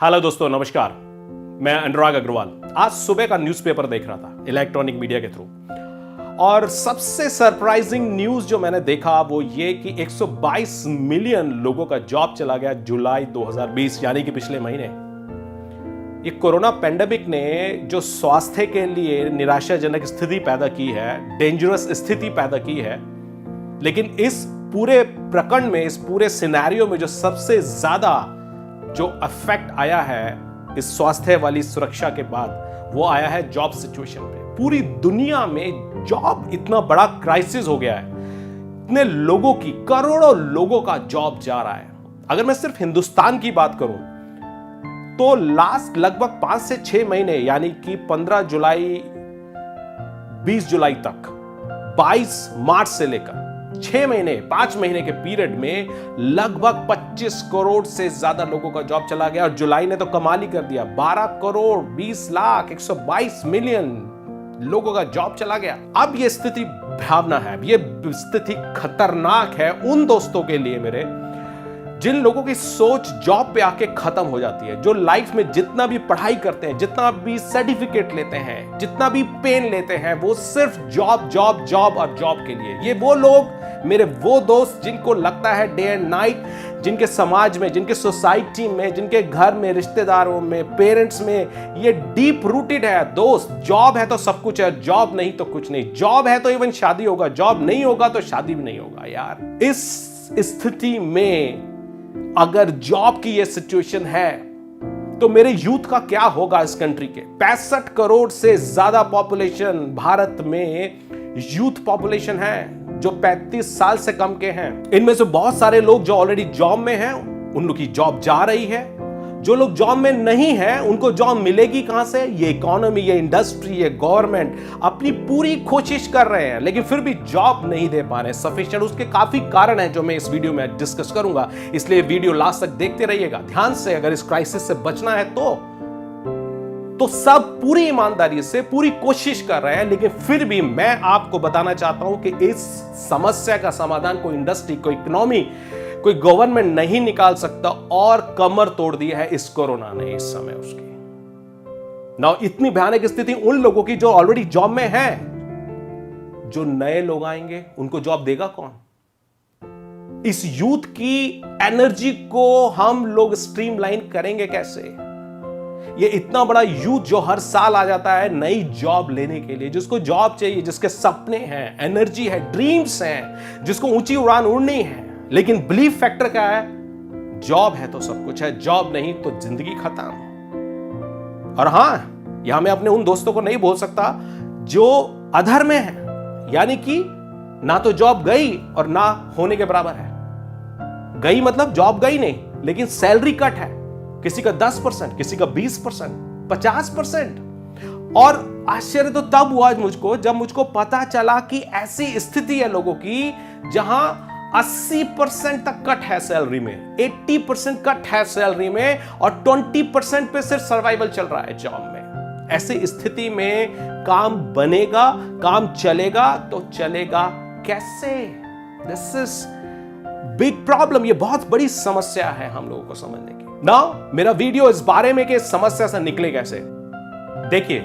Hello दोस्तों, नमस्कार। मैं अनुराग अग्रवाल आज सुबह का न्यूज़पेपर देख रहा था इलेक्ट्रॉनिक मीडिया के थ्रू, और सबसे सरप्राइजिंग न्यूज़ जो मैंने देखा वो ये कि 122 मिलियन लोगों का जॉब चला गया जुलाई 2020 यानी कि पिछले महीने। ये कोरोना पेंडेमिक ने जो स्वास्थ्य के लिए निराशाजनक स्थिति पैदा की है, डेंजरस स्थिति पैदा की है, लेकिन इस पूरे प्रकरण में, इस पूरे सिनेरियो में जो सबसे ज्यादा जो अफेक्ट आया है इस स्वास्थ्य वाली सुरक्षा के बाद, वो आया है जॉब सिचुएशन पे। पूरी दुनिया में जॉब इतना बड़ा क्राइसिस हो गया है, इतने लोगों की, करोड़ों लोगों का जॉब जा रहा है। अगर मैं सिर्फ हिंदुस्तान की बात करूं तो लास्ट लगभग 5 से 6 महीने यानी कि 15 जुलाई 20 जुलाई तक, 22 मार्च से लेकर 6 महीने, 5 महीने के पीरियड में लगभग 25 करोड़ से ज्यादा लोगों का जॉब चला गया। और जुलाई ने तो कमाल ही कर दिया, 12 करोड़ 20 लाख 122 मिलियन लोगों का जॉब चला गया। अब यह स्थिति भावना है, यह स्थिति खतरनाक है उन दोस्तों के लिए मेरे, जिन लोगों की सोच जॉब पे आके खत्म हो जाती है, जो लाइफ में जितना भी पढ़ाई करते हैं, जितना भी सर्टिफिकेट लेते हैं, जितना भी पेन लेते हैं, वो सिर्फ जॉब जॉब जॉब और जॉब के लिए। ये वो लोग मेरे, वो दोस्त जिनको लगता है डे एंड नाइट, जिनके समाज में, जिनके सोसाइटी में, जिनके घर में, रिश्तेदारों में, पेरेंट्स में ये डीप रूटेड है। दोस्त, जॉब है तो सब कुछ है, जॉब नहीं तो कुछ नहीं। जॉब है तो इवन शादी होगा, जॉब नहीं होगा तो शादी भी नहीं होगा। यार, इस स्थिति में अगर जॉब की ये सिचुएशन है तो मेरे यूथ का क्या होगा इस कंट्री के? 65 करोड़ से ज्यादा पॉपुलेशन भारत में यूथ पॉपुलेशन है जो 35 साल से कम के हैं। इनमें से बहुत सारे लोग जो ऑलरेडी जॉब में हैं, उन लोग की जॉब जा रही है। जो लोग जॉब में नहीं हैं, उनको जॉब मिलेगी कहां से? ये इकोनॉमी, ये इंडस्ट्री, ये गवर्नमेंट अपनी पूरी कोशिश कर रहे हैं, लेकिन फिर भी जॉब नहीं दे पा रहे सफिशिएंट। उसके काफी कारण हैं जो मैं इस वीडियो में डिस्कस करूंगा, इसलिए वीडियो लास्ट तक देखते रहिएगा ध्यान से। अगर इस क्राइसिस से बचना है तो सब पूरी ईमानदारी से पूरी कोशिश कर रहे हैं, लेकिन फिर भी मैं आपको बताना चाहता हूं कि इस समस्या का समाधान कोई इंडस्ट्री, कोई इकोनॉमी, कोई गवर्नमेंट नहीं निकाल सकता। और कमर तोड़ दी है इस कोरोना ने इस समय उसकी। ना इतनी भयानक स्थिति उन लोगों की जो ऑलरेडी जॉब में है। जो नए लोग आएंगे उनको जॉब देगा कौन? इस यूथ की एनर्जी को हम लोग स्ट्रीमलाइन करेंगे कैसे? ये इतना बड़ा यूथ जो हर साल आ जाता है नई जॉब लेने के लिए, जिसको जॉब चाहिए, जिसके सपने हैं, एनर्जी है, ड्रीम्स हैं, जिसको ऊंची उड़ान उड़नी है, लेकिन बिलीफ फैक्टर क्या है? जॉब है तो सब कुछ है, जॉब नहीं तो जिंदगी खत्म। और हां, यहां मैं अपने उन दोस्तों को नहीं बोल सकता जो अधर में है, यानी कि ना तो जॉब गई और ना होने के बराबर है। गई मतलब जॉब गई नहीं, लेकिन सैलरी कट है, किसी का 10%, किसी का 20%, 50%। और आश्चर्य तो तब हुआ मुझको जब मुझको पता चला कि ऐसी स्थिति है लोगों की जहां 80% तक कट है सैलरी में, 80% कट है सैलरी में, और 20% पे सिर्फ सर्वाइवल चल रहा है जॉब में। ऐसी स्थिति में काम बनेगा, काम चलेगा तो चलेगा कैसे? This is big problem. ये बहुत बड़ी समस्या है हम लोगों को समझने की। नाउ मेरा वीडियो इस बारे में कि इस समस्या से निकले कैसे। देखिए,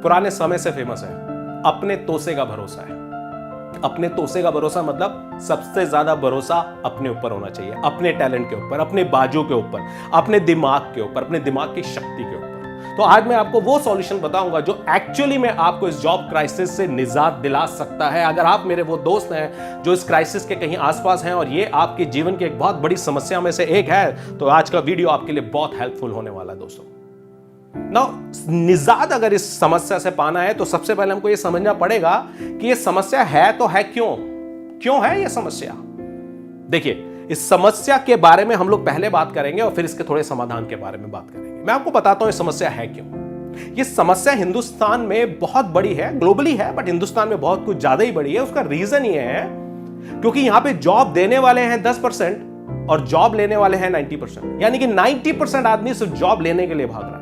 पुराने समय से फेमस है अपने तोसे का भरोसा है। अपने तोसे का भरोसा मतलब सबसे ज्यादा भरोसा अपने ऊपर होना चाहिए, अपने टैलेंट के ऊपर, अपने बाजू के ऊपर, अपने दिमाग के ऊपर, अपने दिमाग की शक्ति के ऊपर। तो आज मैं आपको वो सॉल्यूशन बताऊंगा जो एक्चुअली में आपको इस जॉब क्राइसिस से निजात दिला सकता है। अगर आप मेरे वो दोस्त हैं जो इस क्राइसिस के कहीं आसपास हैं और ये आपके जीवन की एक बहुत बड़ी समस्या में से एक है, तो आज का वीडियो आपके लिए बहुत हेल्पफुल होने वाला है दोस्तों। निजात अगर इस समस्या से पाना है तो सबसे पहले हमको यह समझना पड़ेगा कि यह समस्या है तो है क्यों है यह समस्या। देखिए, इस समस्या के बारे में हम लोग पहले बात करेंगे और फिर इसके थोड़े समाधान के बारे में बात करेंगे। मैं आपको बताता हूं यह समस्या है क्यों। यह समस्या हिंदुस्तान में बहुत बड़ी है, ग्लोबली है, बट हिंदुस्तान में बहुत कुछ ज्यादा ही बड़ी है। उसका रीजन यह है क्योंकि यहां पे जॉब देने वाले हैं 10% और जॉब लेने वाले हैं 90%, यानी कि 90% आदमी सिर्फ जॉब लेने के लिए भाग रहा है।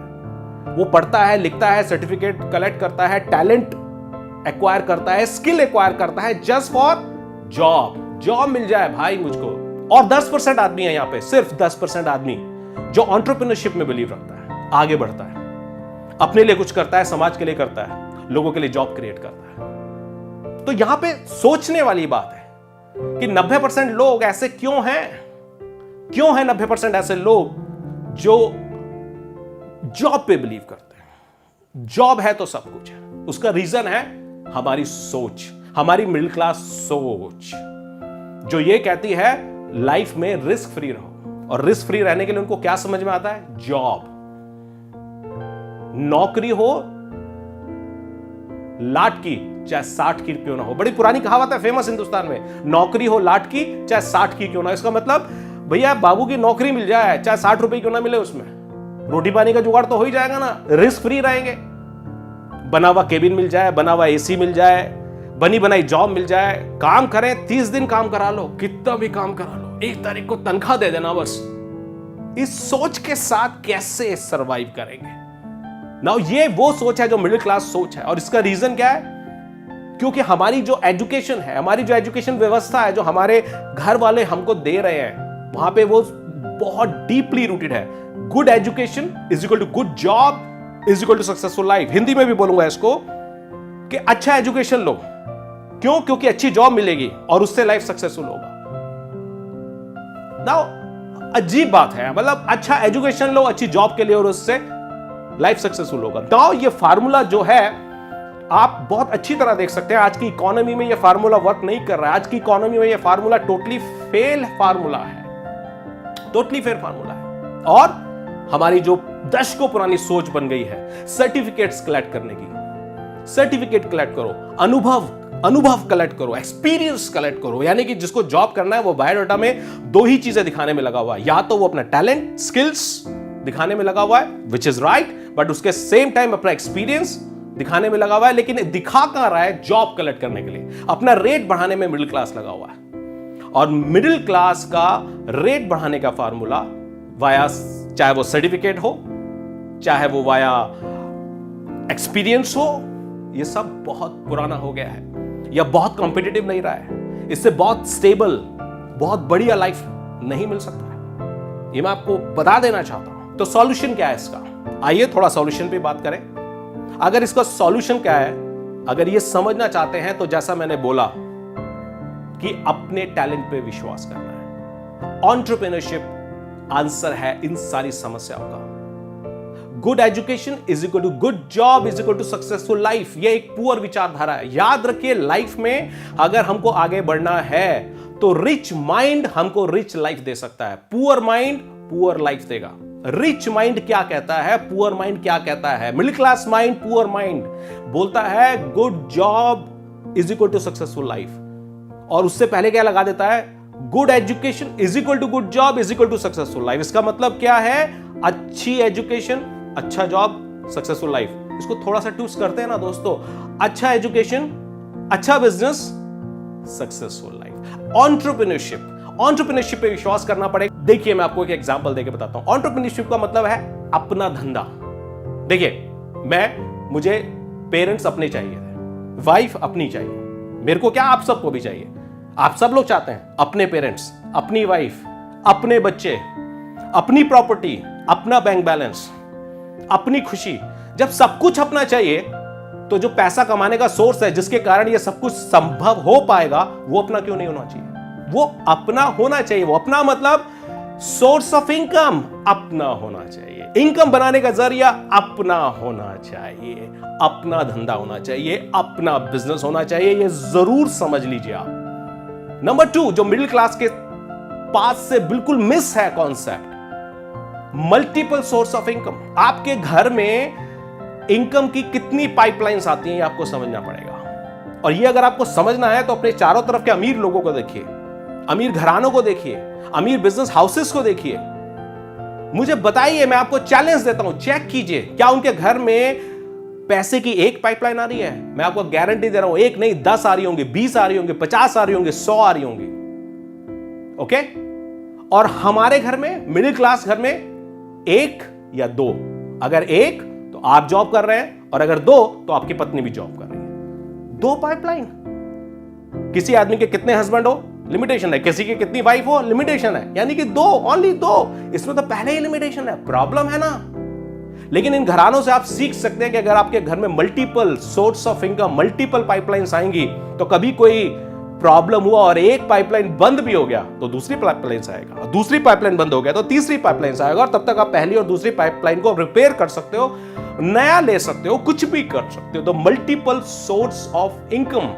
वो पढ़ता है, लिखता है, सर्टिफिकेट कलेक्ट करता है, टैलेंट एक्वायर करता है, स्किल एक्वायर करता है जस्ट फॉर जॉब मिल जाए भाई मुझको। और 10% आदमी है यहां पे, सिर्फ 10% आदमी जो एंटरप्रेन्योरशिप में बिलीव रखता है, आगे बढ़ता है, अपने लिए कुछ करता है, समाज के लिए करता है, लोगों के लिए जॉब क्रिएट करता है। तो यहां पे सोचने वाली बात है कि 90% लोग ऐसे क्यों हैं? क्यों हैं 90% ऐसे लोग जो जॉब पे बिलीव करते हैं? जॉब है तो सब कुछ है। उसका रीजन है हमारी सोच, हमारी मिडिल क्लास सोच, जो ये कहती है लाइफ में रिस्क फ्री रहो। और रिस्क फ्री रहने के लिए उनको क्या समझ में आता है? जॉब, नौकरी हो लाट की, चाहे 60 की क्यों ना हो। बड़ी पुरानी कहावत है, फेमस हिंदुस्तान में, नौकरी हो लाट की, चाहे 60 की क्यों ना हो। इसका मतलब भैया बाबू की नौकरी मिल जाए, चाहे 60 रुपए क्यों ना मिले, उसमें रोटी पानी का जुगाड़ तो हो ही जाएगा ना, रिस्क फ्री रहेंगे। बना हुआ केबिन मिल जाए, बना हुआ एसी मिल जाए, बनी बनाई जॉब मिल जाए, काम करें, 30 दिन काम करा लो, कितना भी काम करा लो, 1 तारीख को तनख्वाह दे देना बस। इस सोच के साथ कैसे सरवाइव करेंगे? नाउ ये वो सोच है जो मिडिल क्लास सोच है। और इसका रीजन क्या है? क्योंकि हमारी जो एजुकेशन है, हमारी जो एजुकेशन व्यवस्था है, जो हमारे घर वाले हमको दे रहे हैं, वहां पे वो बहुत डीपली रूटेड है। Good education is equal to good job is equal to successful life. Hindi में भी बोलूंगा इसको कि अच्छा एजुकेशन लो। क्यों? क्योंकि अच्छी जॉब मिलेगी और उससे लाइफ सक्सेसफुल होगा। नाउ अजीब बात है, मतलब अच्छा एजुकेशन लो अच्छी जॉब के लिए और उससे लाइफ सक्सेसफुल होगा। नाउ ये फार्मूला जो है आप बहुत अच्छी तरह देख सकते हैं, आज की इकोनॉमी में ये फार्मूला वर्क नहीं कर रहा है। आज की इकोनॉमी में ये फार्मूला टोटली फेल फार्मूला है, टोटली फेल फार्मूला है। और हमारी जो दशकों पुरानी सोच बन गई है सर्टिफिकेट्स कलेक्ट करने की, सर्टिफिकेट कलेक्ट करो, अनुभव कलेक्ट करो, एक्सपीरियंस कलेक्ट करो। यानी कि जिसको जॉब करना है वो बायोडाटा में 2 ही चीजें दिखाने में लगा हुआ है, या तो वो अपना टैलेंट स्किल्स दिखाने में लगा हुआ है, विच इज राइट, बट उसके सेम टाइम अपना एक्सपीरियंस दिखाने में लगा हुआ है। लेकिन दिखा कहां रहा है? जॉब कलेक्ट करने के लिए, अपना रेट बढ़ाने में मिडिल क्लास लगा हुआ है। और मिडिल क्लास का रेट बढ़ाने का फार्मूला वाया, चाहे वो सर्टिफिकेट हो, चाहे वो वाया एक्सपीरियंस हो, ये सब बहुत पुराना हो गया है या बहुत कॉम्पिटिटिव नहीं रहा है। इससे बहुत स्टेबल, बहुत बढ़िया लाइफ नहीं मिल सकता है। ये मैं आपको बता देना चाहता हूं। तो सॉल्यूशन क्या है इसका? आइए थोड़ा सॉल्यूशन पे बात करें। अगर इसका सॉल्यूशन क्या है, अगर ये समझना चाहते हैं तो जैसा मैंने बोला कि अपने टैलेंट पे विश्वास करना है। एंटरप्रेन्योरशिप आंसर है इन सारी समस्याओं का। Good education is equal to good job is equal to successful life. ये एक पुअर विचारधारा है। याद रखिए, लाइफ में अगर हमको आगे बढ़ना है तो रिच माइंड हमको रिच लाइफ दे सकता है, पुअर माइंड पुअर लाइफ देगा। रिच माइंड क्या कहता है, पुअर माइंड क्या कहता है? Middle class mind, poor mind बोलता है good job is equal to successful life, और उससे पहले क्या लगा देता है? Good education is equal to good job is equal to successful life. इसका मतलब क्या है? अच्छी एजुकेशन, अच्छा जॉब, सक्सेसफुल लाइफ। इसको थोड़ा सा ट्विस्ट करते हैं ना दोस्तों, अच्छा एजुकेशन, अच्छा बिजनेस, सक्सेसफुल लाइफ। एंटरप्रेन्योरशिप पे विश्वास करना पड़ेगा। देखिए मैं आपको एक एग्जांपल देके बताता हूं। एंटरप्रेन्योरशिप का मतलब है अपना धंधा। देखिए मुझे पेरेंट्स अपने चाहिए, वाइफ अपनी चाहिए, मेरे को क्या, आप सबको भी चाहिए। आप सब लोग चाहते हैं अपने पेरेंट्स, अपनी वाइफ, अपने बच्चे, अपनी प्रॉपर्टी, अपना बैंक बैलेंस, अपनी खुशी। जब सब कुछ अपना चाहिए तो जो पैसा कमाने का सोर्स है, जिसके कारण ये सब कुछ संभव हो पाएगा, वो अपना क्यों नहीं होना चाहिए? वो अपना होना चाहिए। वो अपना मतलब सोर्स ऑफ इनकम अपना होना चाहिए, इनकम बनाने का जरिया अपना होना चाहिए, अपना धंधा होना चाहिए, अपना बिजनेस होना चाहिए। ये जरूर समझ लीजिए आप। नंबर 2, जो मिडिल क्लास के पास से बिल्कुल मिस है concept, multiple source of income. आपके घर में इनकम की कितनी पाइपलाइंस आती हैं, ये आपको समझना पड़ेगा। और ये अगर आपको समझना है तो अपने चारों तरफ के अमीर लोगों को देखिए, अमीर घरानों को देखिए, अमीर बिजनेस हाउसेस को देखिए। मुझे बताइए, मैं आपको चैलेंज देता हूं, चेक कीजिए, क्या उनके घर में पैसे की एक पाइपलाइन आ रही है? मैं आपको गारंटी दे रहा हूं, एक नहीं 10 आ रही होंगी, 20 आ रही होंगी, 50 आ रही होंगी, 100 आ रही होंगी। ओके? और हमारे घर में, मिडिल क्लास घर में, 1 या 2। अगर 1 तो आप जॉब कर रहे हैं, और अगर 2 तो आपकी पत्नी भी जॉब कर रही है। 2 पाइपलाइन। किसी आदमी के कितने हस्बैंड हो, लिमिटेशन है। किसी की कितनी वाइफ हो, लिमिटेशन है, यानी कि 2, ओनली 2। इसमें तो पहले ही लिमिटेशन है, प्रॉब्लम है ना। लेकिन इन घरानों से आप सीख सकते हैं कि अगर आपके घर में multiple source of income, multiple pipelines आएंगी, तो कभी कोई प्रॉब्लम हुआ और एक पाइपलाइन बंद भी हो गया तो दूसरी पाइपलाइन आएगा, और दूसरी पाइपलाइन बंद हो गया तो तीसरी पाइपलाइन आएगा, और तब तक आप पहली और दूसरी पाइपलाइन को रिपेयर कर सकते हो, नया ले सकते हो, कुछ भी कर सकते हो। तो multiple source of income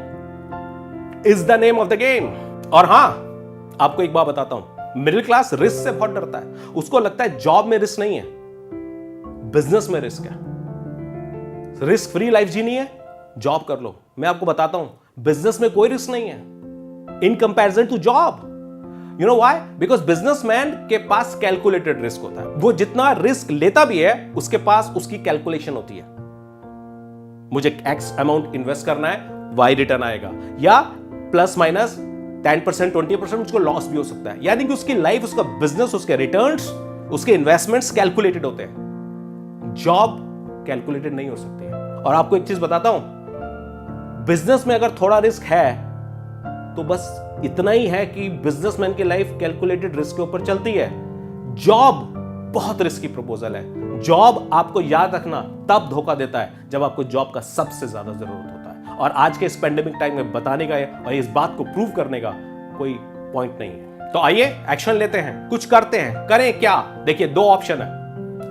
is the name of the game. और हां, आपको एक बात बताता हूं, मिडिल क्लास रिस्क से बहुत डरता है। उसको लगता है जॉब में रिस्क नहीं है, बिजनेस में रिस्क है। रिस्क फ्री लाइफ जीनी है, जॉब कर लो। मैं आपको बताता हूं, बिजनेस में कोई रिस्क नहीं है in comparison to job. You know why? Because businessman के पास कैलकुलेटेड रिस्क होता है। वो जितना रिस्क लेता भी है, उसके पास उसकी कैलकुलेशन होती है। मुझे एक्स अमाउंट इन्वेस्ट करना है, वाई रिटर्न आएगा, या प्लस माइनस 10%, 20% मुझको लॉस भी हो सकता है। यानी कि उसकी लाइफ, उसका बिजनेस, उसके रिटर्न्स, उसके इन्वेस्टमेंट्स कैलकुलेटेड होते हैं। जॉब कैलकुलेटेड नहीं हो सकती है। और आपको एक चीज बताता हूं, बिजनेस में अगर थोड़ा रिस्क है तो बस इतना ही है कि बिजनेसमैन की लाइफ कैलकुलेटेड रिस्क के ऊपर चलती है। जॉब बहुत रिस्की प्रपोजल है। जॉब, आपको याद रखना, तब धोखा देता है जब आपको जॉब का सबसे ज्यादा जरूरत होता है। और आज के इस पेंडेमिक टाइम में बताने का और इस बात को प्रूव करने का कोई पॉइंट नहीं है। तो आइए एक्शन लेते हैं, कुछ करते हैं। करें क्या? देखिए, 2 ऑप्शन है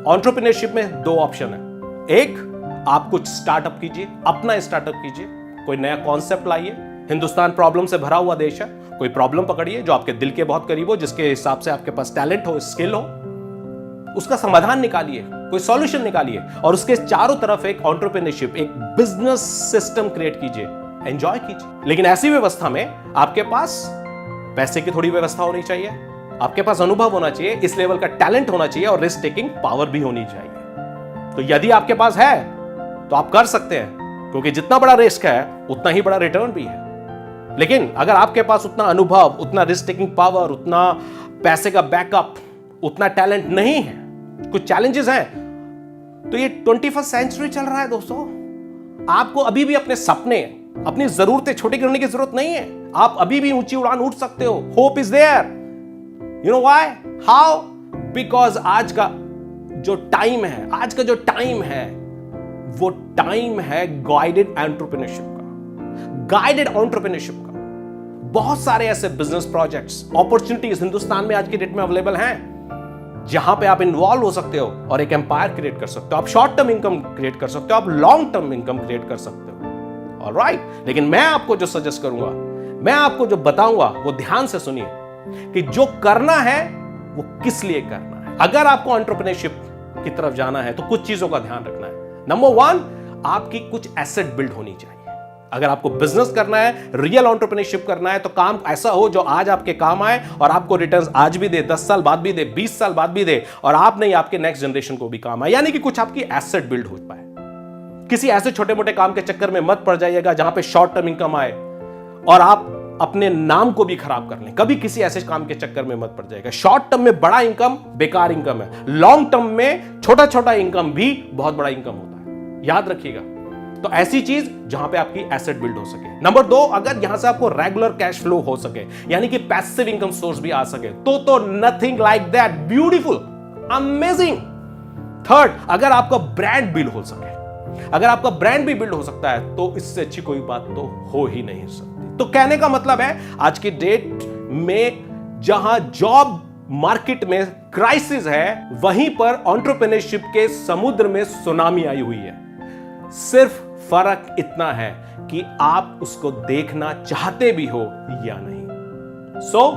एंटरप्रेन्योरशिप में। 2 ऑप्शन है। एक, आप कुछ स्टार्टअप कीजिए, अपना स्टार्टअप कीजिए, कोई नया कॉन्सेप्ट लाइए। हिंदुस्तान प्रॉब्लम से भरा हुआ देश है। कोई प्रॉब्लम पकड़िए जो आपके दिल के बहुत करीब हो, जिसके हिसाब से आपके पास टैलेंट हो, स्किल हो, उसका समाधान निकालिए, कोई सॉल्यूशन निकालिए, और उसके चारों तरफ एक एंटरप्रेन्योरशिप, एक बिजनेस सिस्टम क्रिएट कीजिए, एंजॉय कीजिए। लेकिन ऐसी व्यवस्था में आपके पास पैसे की थोड़ी व्यवस्था होनी चाहिए, आपके पास अनुभव होना चाहिए, इस लेवल का टैलेंट होना चाहिए, और रिस्क टेकिंग पावर भी होनी चाहिए। तो यदि आपके पास है तो आप कर सकते हैं, क्योंकि जितना बड़ा रिस्क है उतना ही बड़ा रिटर्न भी है। लेकिन अगर आपके पास उतना अनुभव, उतना रिस्क टेकिंग पावर, उतना पैसे का बैकअप, उतना टैलेंट नहीं है, कुछ चैलेंजेस हैं, तो ये 21st सेंचुरी चल रहा है दोस्तों। आपको अभी भी अपने सपने, अपनी जरूरतें छोटी करने की जरूरत नहीं है। आप अभी भी ऊंची उड़ान उठ सकते हो। Hope is there. You know why? How? Because आज का जो टाइम है, वो टाइम है गाइडेड एंटरप्रेन्योरशिप का। गाइडेड एंटरप्रेन्योरशिप का बहुत सारे ऐसे बिजनेस प्रोजेक्ट्स, अपॉर्चुनिटीज हिंदुस्तान में आज की डेट में अवेलेबल हैं, जहां पे आप इन्वॉल्व हो सकते हो और एक एम्पायर क्रिएट कर सकते हो। आप शॉर्ट टर्म इनकम क्रिएट कर सकते हो, आप लॉन्ग टर्म इनकम क्रिएट कर सकते हो। ऑलराइट। लेकिन मैं आपको जो सजेस्ट करूंगा, मैं आपको जो बताऊंगा, वो ध्यान से सुनिए कि जो करना है वो किस लिए करना है। अगर आपको एंटरप्रेन्योरशिप की तरफ जाना है तो कुछ चीजों का ध्यान रखना है। नंबर 1, आपकी कुछ एसेट बिल्ड होनी चाहिए। अगर आपको बिजनेस करना है, रियल एंटरप्रेन्योरशिप करना है, तो काम ऐसा हो जो आज आपके काम आए और आपको रिटर्न्स आज भी दे, 10 साल बाद भी दे, 20 साल बाद भी दे, और आप नहीं, आपके नेक्स्ट जनरेशन को भी काम आए। यानी कि कुछ आपकी एसेट बिल्ड हो पाए। किसी ऐसे छोटे मोटे काम के चक्कर में मत पड़ जाइएगा जहां पे शॉर्ट टर्म इनकम आए और आप अपने नाम को भी खराब कर लें। कभी किसी ऐसे काम के चक्कर में मत पड़ जाएगा। शॉर्ट टर्म में बड़ा इनकम बेकार इनकम है, लॉन्ग टर्म में छोटा छोटा इनकम भी बहुत बड़ा इनकम होता है। याद रखिएगा। तो ऐसी चीज जहां पे आपकी एसेट बिल्ड हो सके। नंबर 2, अगर यहां से आपको रेगुलर कैश फ्लो हो सके, यानी कि पैसिव इनकम सोर्स भी आ सके, तो nothing like that, beautiful, amazing. 3rd, अगर आपका ब्रांड बिल्ड हो सके। अगर आपका ब्रांड भी बिल्ड हो सकता है तो इससे अच्छी कोई बात तो हो ही नहीं सकती। तो कहने का मतलब है, आज की डेट में जहां जॉब मार्केट में क्राइसिस है, वहीं पर एंटरप्रेन्योरशिप के समुद्र में सुनामी आई हुई है। सिर्फ फर्क इतना है कि आप उसको देखना चाहते भी हो या नहीं। सो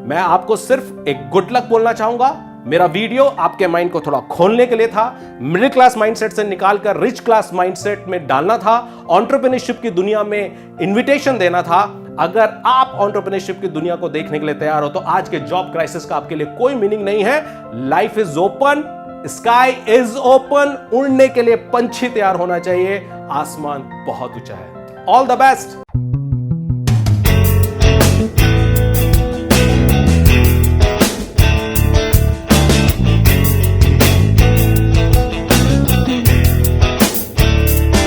मैं आपको सिर्फ एक गुड लक बोलना चाहूंगा। मेरा वीडियो आपके माइंड को थोड़ा खोलने के लिए था, मिडिल क्लास माइंडसेट से निकालकर रिच क्लास माइंडसेट में डालना था, एंटरप्रेन्योरशिप की दुनिया में इन्विटेशन देना था। अगर आप एंटरप्रेन्योरशिप की दुनिया को देखने के लिए तैयार हो तो आज के जॉब क्राइसिस का आपके लिए कोई मीनिंग नहीं है। Life is open, sky is open. उड़ने के लिए पंछी तैयार होना चाहिए, आसमान बहुत ऊंचा है। All the best.